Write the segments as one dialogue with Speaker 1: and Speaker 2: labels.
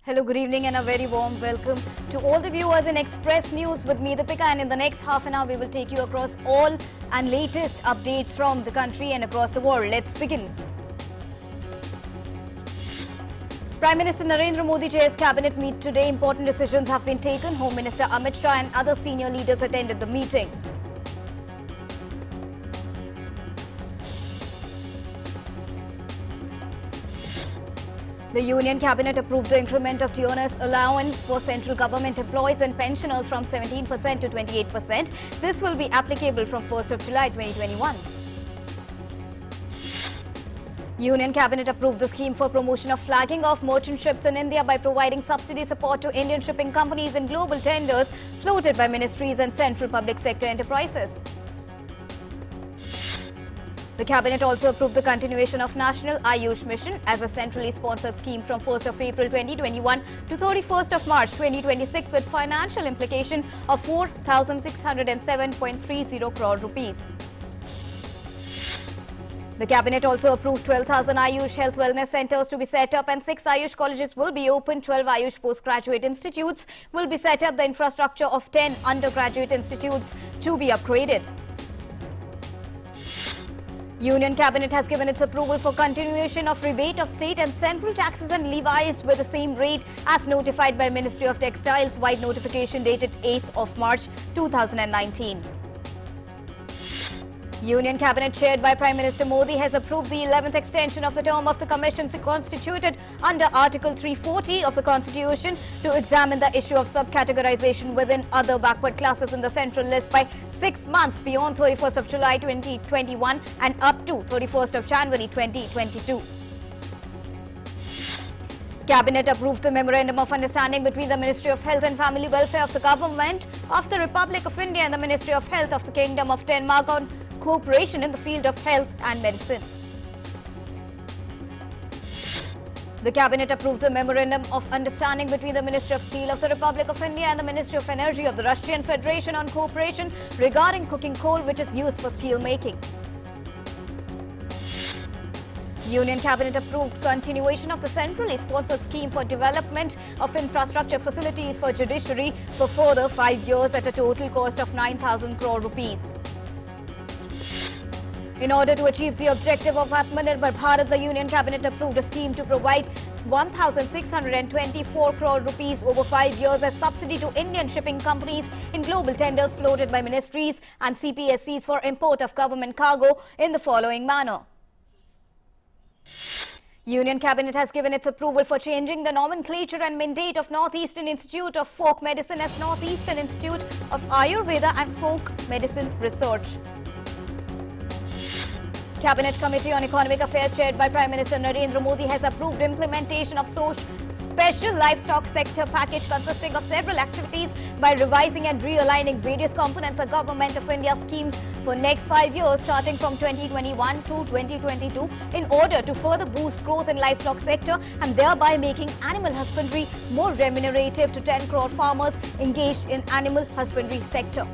Speaker 1: Hello, good evening and a very warm welcome to all the viewers in Express News with me, Deepika, and in the next half an hour we will take you across all and latest updates from the country and across the world. Let's begin. Prime Minister Narendra Modi chairs cabinet meet today. Important decisions have been taken. Home Minister Amit Shah and other senior leaders attended the meeting. The Union Cabinet approved the increment of TOUGHENS allowance for central government employees and pensioners from 17% to 28%. This will be applicable from 1st of July 2021. Union Cabinet approved the scheme for promotion of flagging of merchant ships in India by providing subsidy support to Indian shipping companies in global tenders floated by ministries and central public sector enterprises. The Cabinet also approved the continuation of National AYUSH mission as a centrally sponsored scheme from 1st of April 2021 to 31st of March 2026 with financial implication of 4,607.30 crore rupees. The Cabinet also approved 12,000 AYUSH health wellness centers to be set up and 6 AYUSH colleges will be opened. 12 AYUSH postgraduate institutes will be set up. The infrastructure of 10 undergraduate institutes to be upgraded. Union Cabinet has given its approval for continuation of rebate of state and central taxes and levies with the same rate as notified by Ministry of Textiles. Wide notification dated 8th of March 2019. Union Cabinet chaired by Prime Minister Modi has approved the 11th extension of the term of the commissions constituted under Article 340 of the Constitution to examine the issue of sub-categorization within other backward classes in the central list by 6 months beyond 31st of July 2021 and up to 31st of January 2022. Cabinet approved the Memorandum of Understanding between the Ministry of Health and Family Welfare of the Government of the Republic of India and the Ministry of Health of the Kingdom of Denmark on cooperation in the field of health and medicine. The Cabinet approved the Memorandum of Understanding between the Ministry of Steel of the Republic of India and the Ministry of Energy of the Russian Federation on cooperation regarding coking coal which is used for steel making. Union Cabinet approved continuation of the centrally sponsored scheme for development of infrastructure facilities for judiciary for further 5 years at a total cost of 9,000 crore rupees. In order to achieve the objective of Atmanirbhar Bharat, the Union Cabinet approved a scheme to provide 1,624 crore rupees over 5 years as subsidy to Indian shipping companies in global tenders floated by ministries and CPSCs for import of government cargo in the following manner. Union Cabinet has given its approval for changing the nomenclature and mandate of Northeastern Institute of Folk Medicine as Northeastern Institute of Ayurveda and Folk Medicine Research. Cabinet Committee on Economic Affairs chaired by Prime Minister Narendra Modi has approved implementation of special livestock sector package consisting of several activities by revising and realigning various components of Government of India schemes for next 5 years starting from 2021 to 2022 in order to further boost growth in livestock sector and thereby making animal husbandry more remunerative to 10 crore farmers engaged in animal husbandry sector.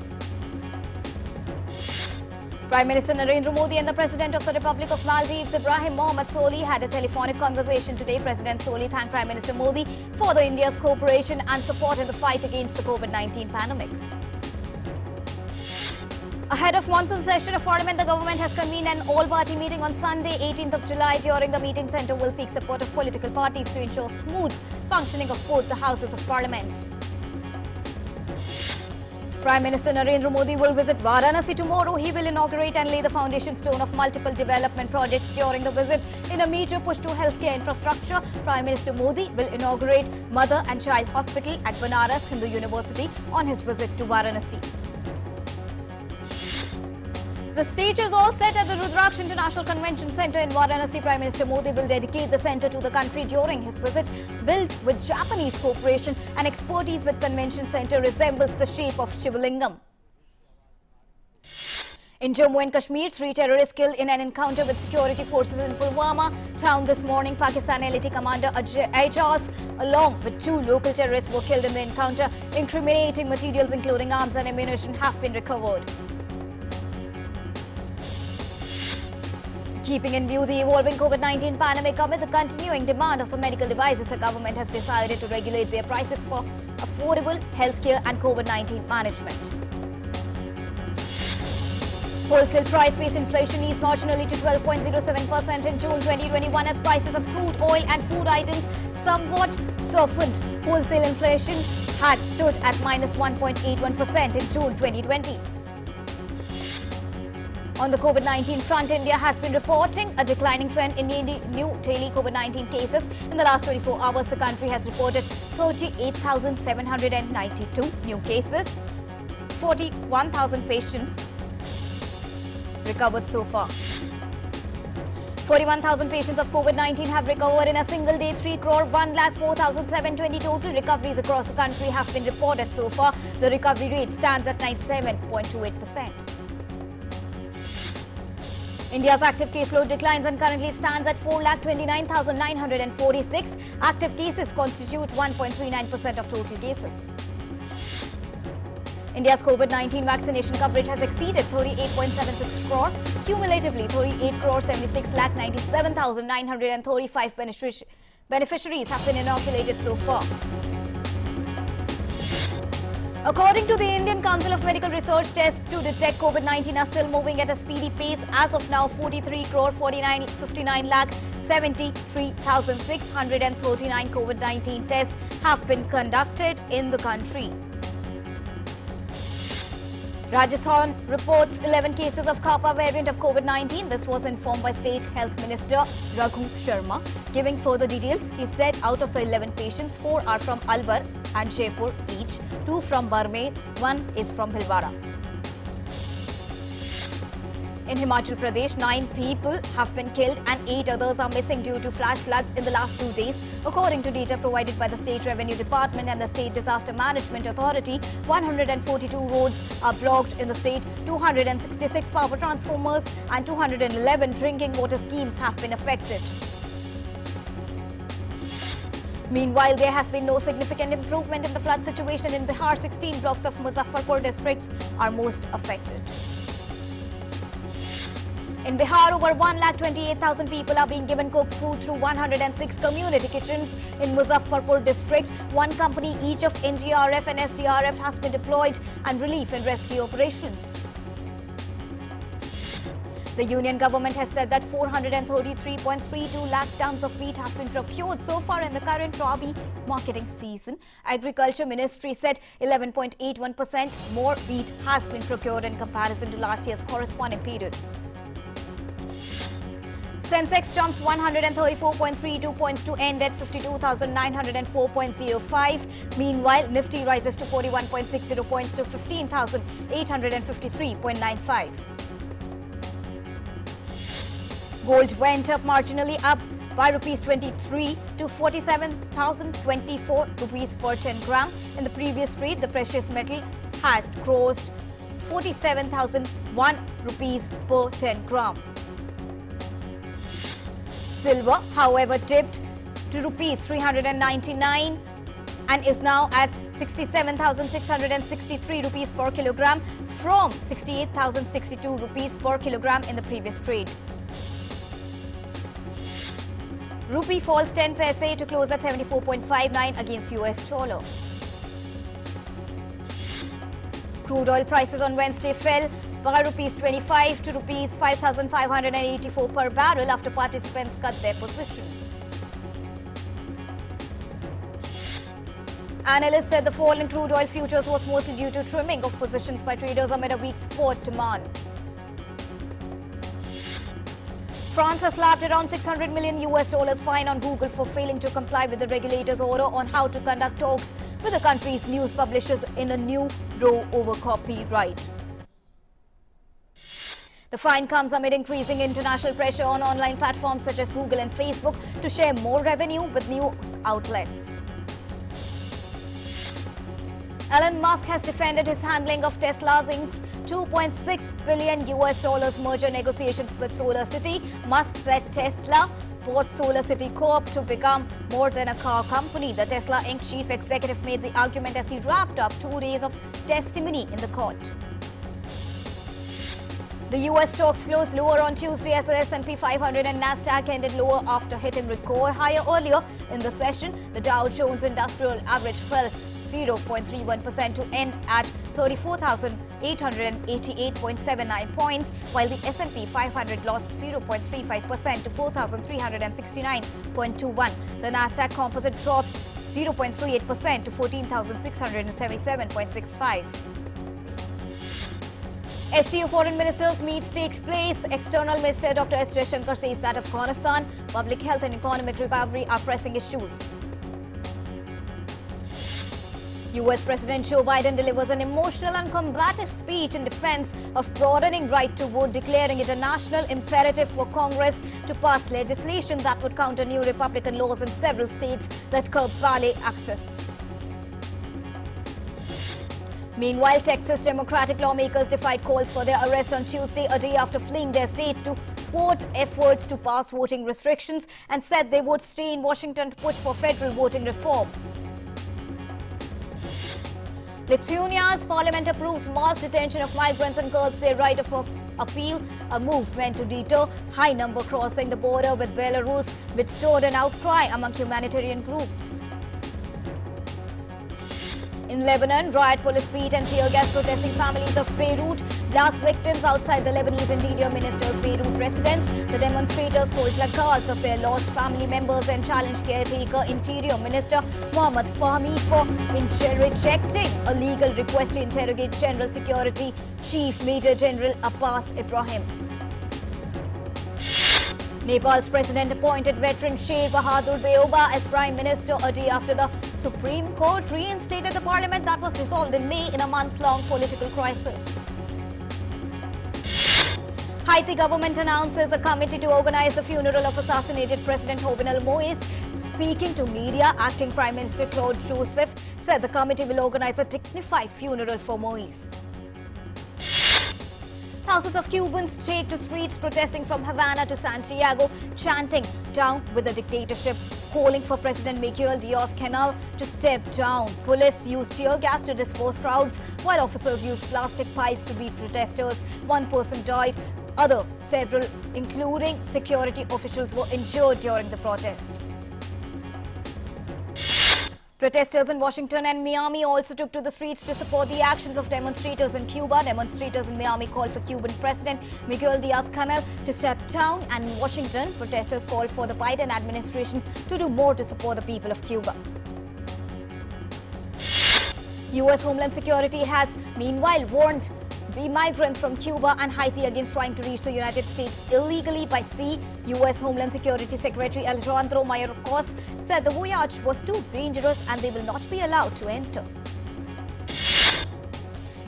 Speaker 1: Prime Minister Narendra Modi and the President of the Republic of Maldives, Ibrahim Mohammed Solih, had a telephonic conversation today. President Solih thanked Prime Minister Modi for the India's cooperation and support in the fight against the COVID-19 pandemic. Ahead of monsoon session of Parliament, the government has convened an all-party meeting on Sunday, 18th of July. During the meeting, Centre will seek support of political parties to ensure smooth functioning of both the houses of Parliament. Prime Minister Narendra Modi will visit Varanasi tomorrow. He will inaugurate and lay the foundation stone of multiple development projects. During the visit, in a major push to healthcare infrastructure, Prime Minister Modi will inaugurate Mother and Child Hospital at Banaras Hindu University on his visit to Varanasi. The stage is all set at the RUDRAKSH International Convention Centre in Varanasi. Prime Minister Modi will dedicate the centre to the country during his visit. Built with Japanese cooperation and expertise with convention centre resembles the shape of Shivalingam. In Jammu and Kashmir, 3 terrorists killed in an encounter with security forces in Pulwama town this morning. Pakistan LAT commander Ajaz along with 2 local terrorists were killed in the encounter. Incriminating materials including arms and ammunition have been recovered. Keeping in view the evolving COVID-19 pandemic amid the continuing demand of the medical devices, the government has decided to regulate their prices for affordable healthcare and COVID-19 management. Wholesale price-based inflation eased marginally to 12.07% in June 2021 as prices of crude oil and food items somewhat softened. Wholesale inflation had stood at -1.81% in June 2020. On the COVID-19 front, India has been reporting a declining trend in new daily COVID-19 cases. In the last 24 hours, the country has reported 38,792 new cases, 41,000 patients recovered so far. 41,000 patients of COVID-19 have recovered in a single day. 3,01,04,720 total recoveries across the country have been reported so far. The recovery rate stands at 97.28%. India's active caseload declines and currently stands at 4,29,946. Active cases constitute 1.39% of total cases. India's COVID-19 vaccination coverage has exceeded 38.76 crore. Cumulatively, 38,76,97,935 beneficiaries have been inoculated so far. According to the Indian Council of Medical Research, tests to detect COVID-19 are still moving at a speedy pace. As of now, 43,49,73,639 COVID-19 tests have been conducted in the country. Rajasthan reports 11 cases of KAPPA variant of COVID-19. This was informed by State Health Minister Raghu Sharma. Giving further details, he said out of the 11 patients, 4 are from Alwar and Jaipur each, 2 from Barmer, 1 is from Bhilwara. In Himachal Pradesh, 9 people have been killed and 8 others are missing due to flash floods in the last 2 days. According to data provided by the State Revenue Department and the State Disaster Management Authority, 142 roads are blocked in the state, 266 power transformers and 211 drinking water schemes have been affected. Meanwhile, there has been no significant improvement in the flood situation in Bihar. 16 blocks of Muzaffarpur districts are most affected. In Bihar, over 1,28,000 people are being given cooked food through 106 community kitchens. In Muzaffarpur district, 1 company each of NDRF and SDRF has been deployed and relief and rescue operations. The union government has said that 433.32 lakh tons of wheat have been procured so far in the current Rabi marketing season. Agriculture Ministry said 11.81% more wheat has been procured in comparison to last year's corresponding period. Sensex jumps 134.32 points to end at 52,904.05. Meanwhile, Nifty rises to 41.60 points to 15,853.95. Gold went up marginally, up by rupees 23 to 47,024 rupees per 10 gram. In the previous trade, the precious metal had crossed 47,001 rupees per 10 gram. Silver, however, dipped to rupees 399 and is now at 67,663 rupees per kilogram from 68,062 rupees per kilogram in the previous trade. Rupee falls 10 paise to close at 74.59 against US dollar. Crude oil prices on Wednesday fell by rupees 25 to rupees 5,584 per barrel after participants cut their positions. Analysts said the fall in crude oil futures was mostly due to trimming of positions by traders amid a weak spot demand. France has slapped around $600 million fine on Google for failing to comply with the regulator's order on how to conduct talks with the country's news publishers in a new row over copyright. The fine comes amid increasing international pressure on online platforms such as Google and Facebook to share more revenue with news outlets. Elon Musk has defended his handling of Tesla's Inc.'s $2.6 billion merger negotiations with SolarCity. Musk said Tesla bought SolarCity Corp to become more than a car company. The Tesla Inc. chief executive made the argument as he wrapped up 2 days of testimony in the court. The US stocks closed lower on Tuesday as the S&P 500 and Nasdaq ended lower after hitting record higher earlier in the session. The Dow Jones Industrial Average fell 0.31% to end at 34,888.79 points, while the S&P 500 lost 0.35% to 4,369.21. The Nasdaq Composite dropped 0.38% to 14,677.65. SCO Foreign Ministers meet takes place. External Minister Dr. S. Jaishankar says that Afghanistan, public health and economic recovery are pressing issues. US President Joe Biden delivers an emotional and combative speech in defense of broadening right to vote, declaring it a national imperative for Congress to pass legislation that would counter new Republican laws in several states that curb valet access. Meanwhile, Texas Democratic lawmakers defied calls for their arrest on Tuesday, a day after fleeing their state to thwart efforts to pass voting restrictions, and said they would stay in Washington to push for federal voting reform. Lithuania's parliament approves mass detention of migrants and curbs their right of appeal, a move meant to deter high number crossing the border with Belarus, which stirred an outcry among humanitarian groups. In Lebanon, riot police beat and tear gas protesting families of BEIRUT, blast victims outside the Lebanese Interior Minister's BEIRUT residence. The demonstrators hold placards of their lost family members and challenged caretaker Interior Minister Mohammad Fahmy for rejecting a legal request to interrogate General Security Chief Major General Abbas Ibrahim. Nepal's president appointed veteran Sher Bahadur Deoba as Prime Minister a day after the Supreme Court reinstated the parliament that was dissolved in May in a month-long political crisis. Haiti government announces a committee to organize the funeral of assassinated President Jovenel Moïse. Speaking to media, acting Prime Minister Claude Joseph said the committee will organize a dignified funeral for Moïse. Thousands of Cubans take to streets protesting from Havana to Santiago, chanting "Down with the dictatorship," calling for President Miguel Diaz-Canel to step down. Police used tear gas to disperse crowds, while officers used plastic pipes to beat protesters. One person died, several, including security officials, were injured during the protest. Protesters in Washington and Miami also took to the streets to support the actions of demonstrators in Cuba. Demonstrators in Miami called for Cuban President Miguel Diaz-Canel to step down, and in Washington, protesters called for the Biden administration to do more to support the people of Cuba. U.S. Homeland Security has meanwhile warned migrants from Cuba and Haiti against trying to reach the United States illegally by sea. U.S. Homeland Security Secretary Alejandro Mayorkas said the voyage was too dangerous and they will not be allowed to enter.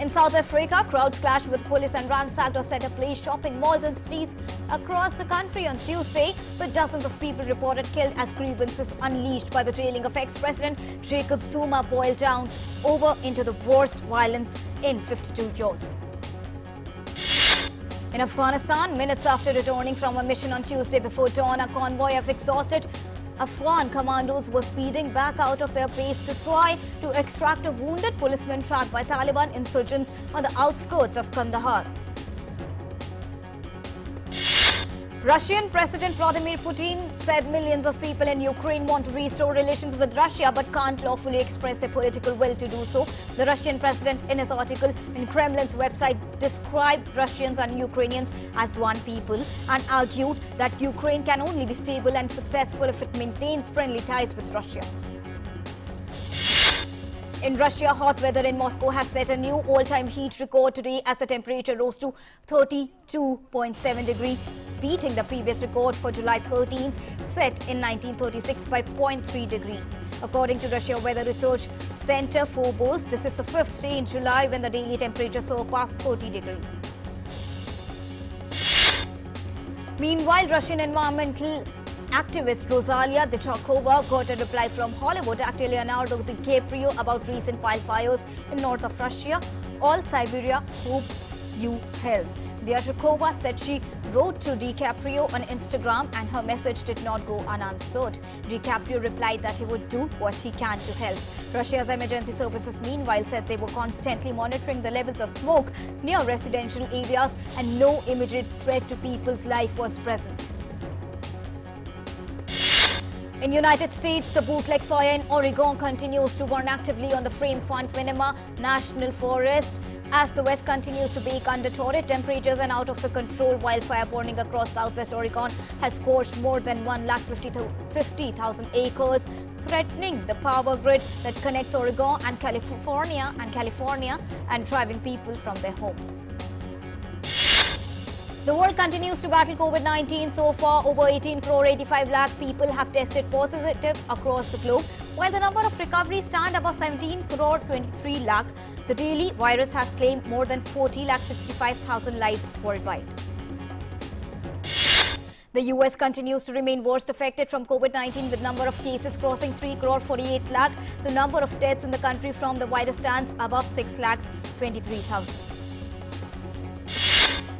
Speaker 1: In South Africa, crowds clashed with police and ransacked or set ablaze shopping malls and cities across the country on Tuesday, with dozens of people reported killed as grievances unleashed by the jailing of ex-president Jacob Zuma boiled down over into the worst violence in 52 years. In Afghanistan, minutes after returning from a mission on Tuesday before dawn, a convoy of exhausted Afghan commandos were speeding back out of their base to try to extract a wounded policeman trapped by Taliban insurgents on the outskirts of Kandahar. Russian President Vladimir Putin said millions of people in Ukraine want to restore relations with Russia but can't lawfully express their political will to do so. The Russian president, in his article in Kremlin's website, described Russians and Ukrainians as one people and argued that Ukraine can only be stable and successful if it maintains friendly ties with Russia. In Russia, hot weather in Moscow has set a new all-time heat record today as the temperature rose to 32.7 degrees, beating the previous record for July 13th, set in 1936 by 0.3 degrees. According to Russia Weather Research Center Phobos, this is the fifth day in July when the daily temperature surpassed 30 degrees. Meanwhile, Russian environmental activist Rosalia Dichakova got a reply from Hollywood actor Leonardo DiCaprio about recent wildfires in north of Russia. All Siberia hopes you health. Diashakova said she wrote to DiCaprio on Instagram and her message did not go unanswered. DiCaprio replied that he would do what he can to help. Russia's emergency services meanwhile said they were constantly monitoring the levels of smoke near residential areas and no immediate threat to people's life was present. In United States, the bootleg fire in Oregon continues to burn actively on the famed Winema National Forest. As the West continues to bake under torrid temperatures and out-of-the-control wildfire burning across southwest Oregon has scorched more than 150,000 acres, threatening the power grid that connects Oregon and California and driving people from their homes. The world continues to battle COVID-19. So far, over 18 crore 85 lakh people have tested positive across the globe, while the number of recoveries stand above 17 crore 23 lakh. The daily virus has claimed more than 40 lakh 65,000 lives worldwide. The US continues to remain worst affected from COVID-19 with number of cases crossing 3 crore 48 lakh. The number of deaths in the country from the virus stands above 6 lakhs 23,000.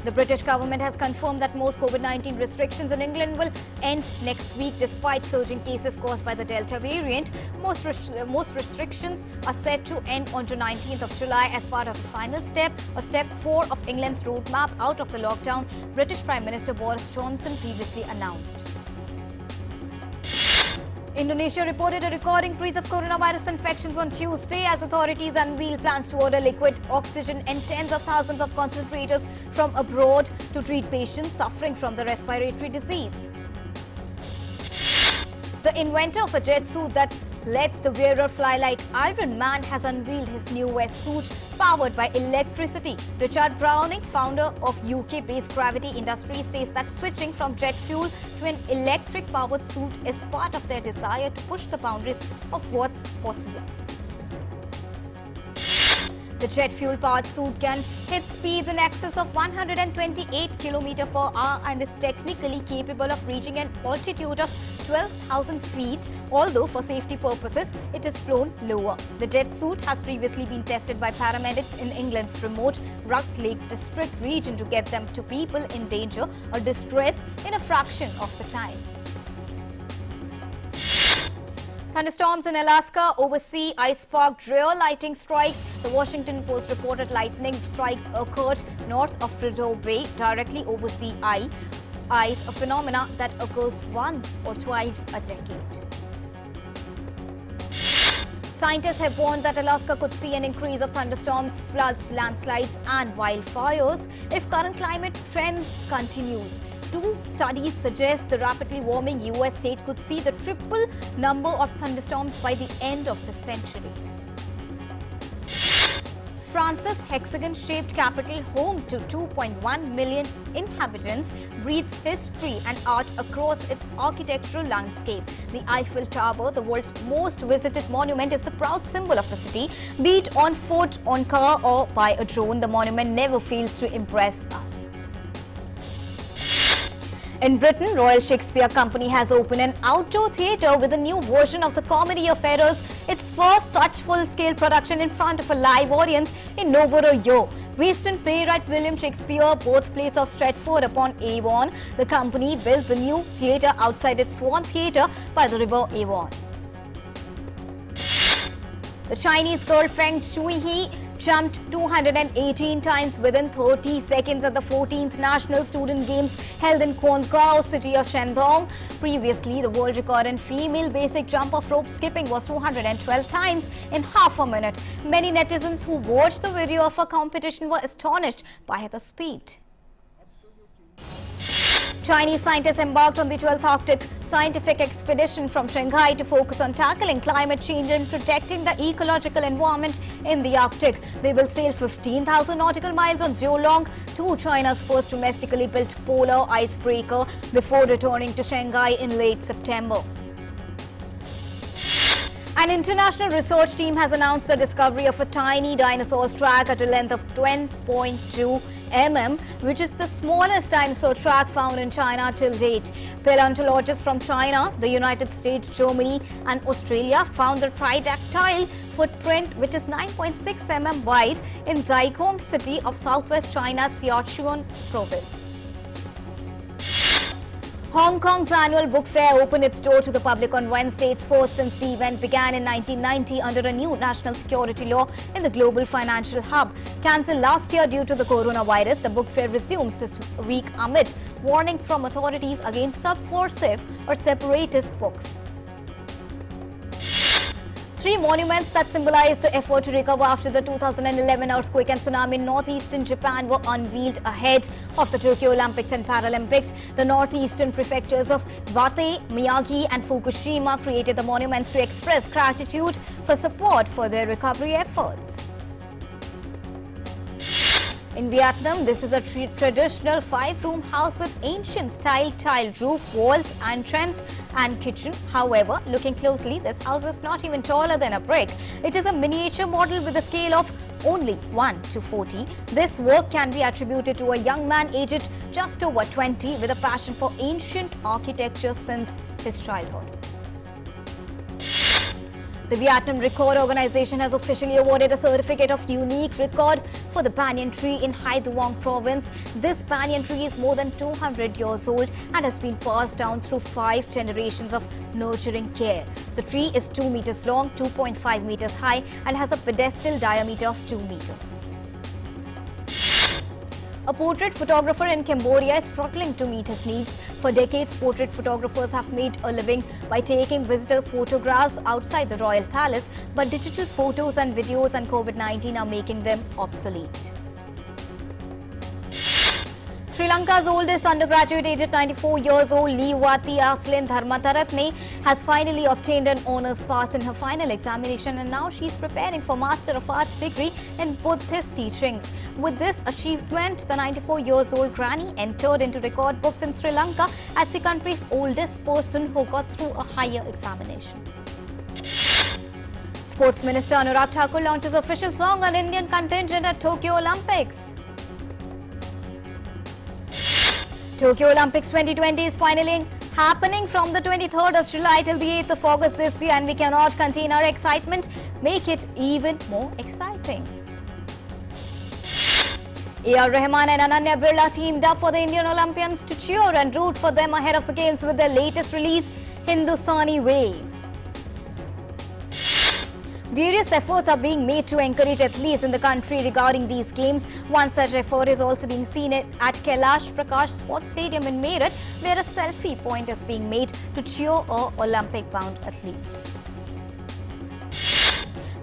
Speaker 1: The British government has confirmed that most COVID-19 restrictions in England will end next week despite surging cases caused by the Delta variant. Most restrictions are set to end on the 19th of July as part of the final step, or step 4 of England's roadmap out of the lockdown, British Prime Minister Boris Johnson previously announced. Indonesia reported a record increase of coronavirus infections on Tuesday as authorities unveiled plans to order liquid oxygen and tens of thousands of concentrators from abroad to treat patients suffering from the respiratory disease. The inventor of a jet suit that lets the wearer fly like Iron Man has unveiled his new vest suit powered by electricity. Richard Browning, founder of UK-based Gravity Industries, says that switching from jet fuel to an electric-powered suit is part of their desire to push the boundaries of what's possible. The jet fuel-powered suit can hit speeds in excess of 128 km per hour and is technically capable of reaching an altitude of 12,000 feet, although for safety purposes it is flown lower. The jet suit has previously been tested by paramedics in England's remote Rudd Lake District region to get them to people in danger or distress in a fraction of the time. Thunderstorms in Alaska oversee ice-sparked rear lightning strikes. The Washington Post reported lightning strikes occurred north of CRUDE Bay, directly over sea ice, a phenomena that occurs once or twice a decade. Scientists have warned that Alaska could see an increase of thunderstorms, floods, landslides and wildfires if current climate trend continues. Two studies suggest the rapidly warming US state could see the triple number of thunderstorms by the end of the century. France's hexagon-shaped capital, home to 2.1 million inhabitants, breathes history and art across its architectural landscape. The Eiffel Tower, the world's most visited monument, is the proud symbol of the city. Be it on foot, on car or by a drone, the monument never fails to impress us. In Britain, Royal Shakespeare Company has opened an outdoor theatre with a new version of the Comedy of Errors, its first such full-scale production in front of a live audience in over a year. Based on playwright William Shakespeare, birthplace of Stratford-upon-Avon, the company built the new theatre outside its Swan Theatre by the River Avon. The Chinese girl Feng Shuihe jumped 218 times within 30 seconds at the 14th National Student Games held in Quanzhou city of Shandong. Previously, the world record in female basic jump of rope skipping was 212 times in half a minute. Many netizens who watched the video of her competition were astonished by the speed. Chinese scientists embarked on the 12th Arctic scientific expedition from Shanghai to focus on tackling climate change and protecting the ecological environment in the Arctic. They will sail 15,000 nautical miles on Zhuolong to China's first domestically built polar icebreaker before returning to Shanghai in late September. An international research team has announced the discovery of a tiny dinosaur's track at a length of 10.2 mm, which is the smallest dinosaur track found in China till date. Paleontologists from China, the United States, Germany and Australia found the tridactyl footprint, which is 9.6 mm wide, in Zhejiang city of southwest China's Sichuan province. Hong Kong's annual book fair opened its door to the public on Wednesday. Its first since the event began in 1990 under a new national security law in the global financial hub. Cancelled last year due to the coronavirus, the book fair resumes this week amid warnings from authorities against subversive or separatist books. 3 monuments that symbolize the effort to recover after the 2011 earthquake and tsunami in northeastern Japan were unveiled ahead of the Tokyo Olympics and Paralympics. The northeastern prefectures of Iwate, Miyagi and Fukushima created the monuments to express gratitude for support for their recovery efforts. In Vietnam, this is a traditional 5-room house with ancient-style tiled roof, walls, entrance and kitchen. However, looking closely, this house is not even taller than a brick. It is a miniature model with a scale of only 1:40. This work can be attributed to a young man aged just over 20 with a passion for ancient architecture since his childhood. The Vietnam Record Organization has officially awarded a certificate of unique record for the banyan tree in Hai Duong province. This banyan tree is more than 200 years old and has been passed down through 5 generations of nurturing care. The tree is 2 meters long, 2.5 meters high and has a pedestal diameter of 2 meters. A portrait photographer in Cambodia is struggling to meet his needs. For decades, portrait photographers have made a living by taking visitors' photographs outside the royal palace, but digital photos and videos and COVID-19 are making them obsolete. Sri Lanka's oldest undergraduate, aged 94 years old, Liwati Aslin Dharmataratne, has finally obtained an honours pass in her final examination, and now she is preparing for Master of Arts degree in Buddhist teachings. With this achievement, the 94 years old granny entered into record books in Sri Lanka as the country's oldest person who got through a higher examination. Sports Minister Anurag Thakur launched his official song on Indian contingent at Tokyo Olympics. Tokyo Olympics 2020 is finally happening from the 23rd of July till the 8th of August this year, and we cannot contain our excitement. Make it even more exciting. A.R. Rahman and Ananya Birla teamed up for the Indian Olympians to cheer and root for them ahead of the games with their latest release, Hindustani Way. Various efforts are being made to encourage athletes in the country regarding these games. One such effort is also being seen at Kailash Prakash Sports Stadium in Meerut, where a selfie point is being made to cheer Olympic-bound athletes.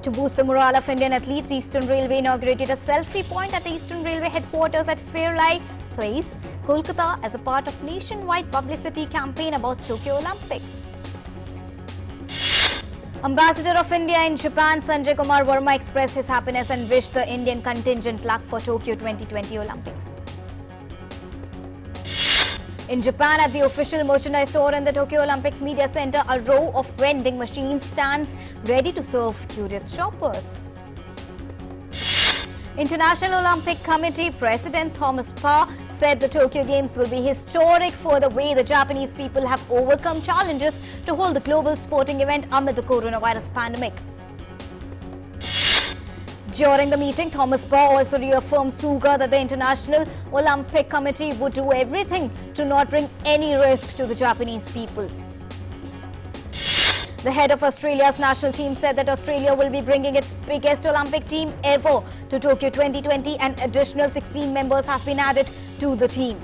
Speaker 1: To boost the morale of Indian athletes, Eastern Railway inaugurated a selfie point at the Eastern Railway headquarters at Fairlie Place, Kolkata, as a part of nationwide publicity campaign about Tokyo Olympics. Ambassador of India in Japan, Sanjay Kumar Verma, expressed his happiness and wished the Indian contingent luck for Tokyo 2020 Olympics. In Japan, at the official merchandise store in the Tokyo Olympics Media Center, a row of vending machines stands ready to serve curious shoppers. International Olympic Committee President Thomas Parr said the Tokyo Games will be historic for the way the Japanese people have overcome challenges to hold the global sporting event amid the coronavirus pandemic. During the meeting, Thomas Parr also reaffirmed Suga that the International Olympic Committee would do everything to not bring any risk to the Japanese people. The head of Australia's national team said that Australia will be bringing its biggest Olympic team ever to Tokyo 2020, and additional 16 members have been added to the team.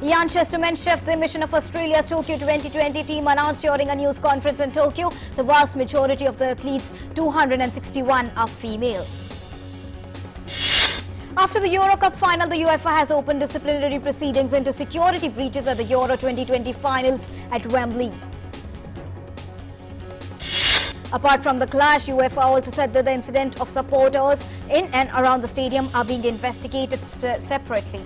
Speaker 1: Ian Chesterman, chef the mission of Australia's Tokyo 2020 team, announced during a news conference in Tokyo the vast majority of the athletes, 261, are female. After the Euro Cup final, the UEFA has opened disciplinary proceedings into security breaches at the Euro 2020 finals at Wembley. Apart from the clash, UEFA also said that the incident of supporters in and around the stadium are being investigated separately.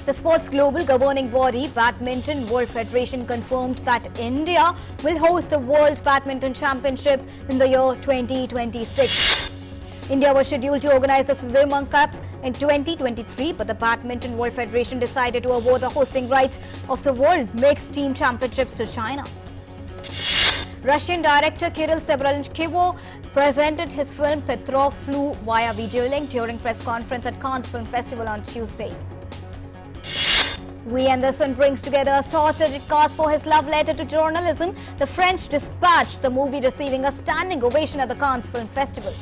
Speaker 1: The sport's global governing body, Badminton World Federation, confirmed that India will host the World Badminton Championship in the year 2026. India was scheduled to organize the Sudirman Cup in 2023, but the Badminton World Federation decided to award the hosting rights of the World Mixed Team Championships to China. Russian director Kirill Severyansky presented his film Petrov Flew via video link during press conference at Cannes Film Festival on Tuesday. Wes Anderson brings together a star-studded cast for his love letter to journalism. The French Dispatch, the movie receiving a standing ovation at the Cannes Film Festival.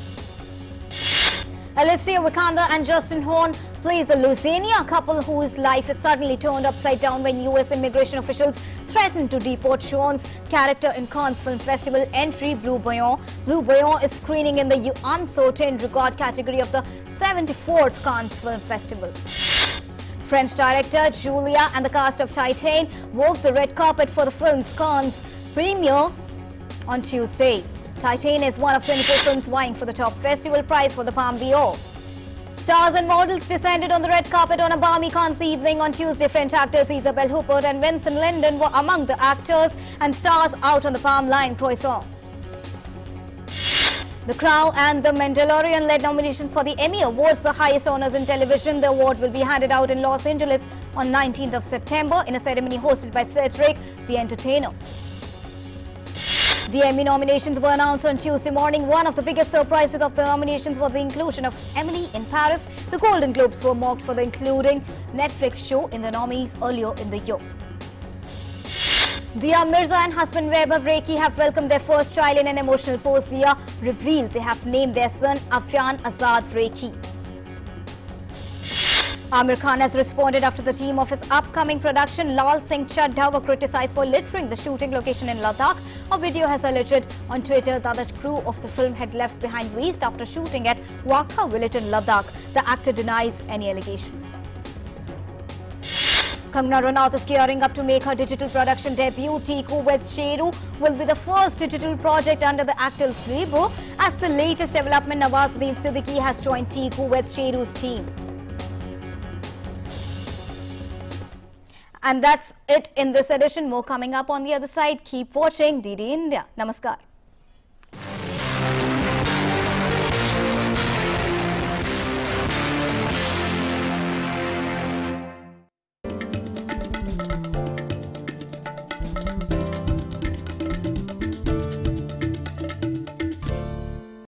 Speaker 1: Alicia Vikander and Justin Horn plays the Louisiana couple whose life is suddenly turned upside down when U.S. immigration officials threaten to deport Sean's character in Cannes Film Festival entry Blue Bouillon. Blue Bouillon is screening in the uncertain regard category of the 74th Cannes Film Festival. French director Julia and the cast of Titane walked the red carpet for the film's Cannes premiere on Tuesday. Titane is one of 24 films vying for the top festival prize for the Palme d'Or. Stars and models descended on the red carpet on a balmy Cannes evening on Tuesday. French actors Isabelle Huppert and Vincent Lindon were among the actors and stars out on the Palm Line croissant. The Crown and The Mandalorian led nominations for the Emmy Awards, the highest honors in television. The award will be handed out in Los Angeles on 19th of September in a ceremony hosted by Cedric the Entertainer. The Emmy nominations were announced on Tuesday morning. One of the biggest surprises of the nominations was the inclusion of Emily in Paris. The Golden Globes were mocked for the including Netflix show in the nominees earlier in the year. Dia Mirza and husband Vaibhav Rekhi have welcomed their first child in an emotional post. Dia revealed they have named their son Afyan Azad Rekhi. Amir Khan has responded after the team of his upcoming production Lal Singh Chaddha were criticized for littering the shooting location in Ladakh. A video has alleged on Twitter that the crew of the film had left behind waste after shooting at Wakha village in Ladakh. The actor denies any allegations. Kangana Ranaut is gearing up to make her digital production debut. Tiku with Sheru will be the first digital project under the actor's label. As the latest development, Nawazuddin Siddiqui has joined Tiku with Sheru's team. And that's it in this edition. More coming up on the other side. Keep watching DD India. Namaskar.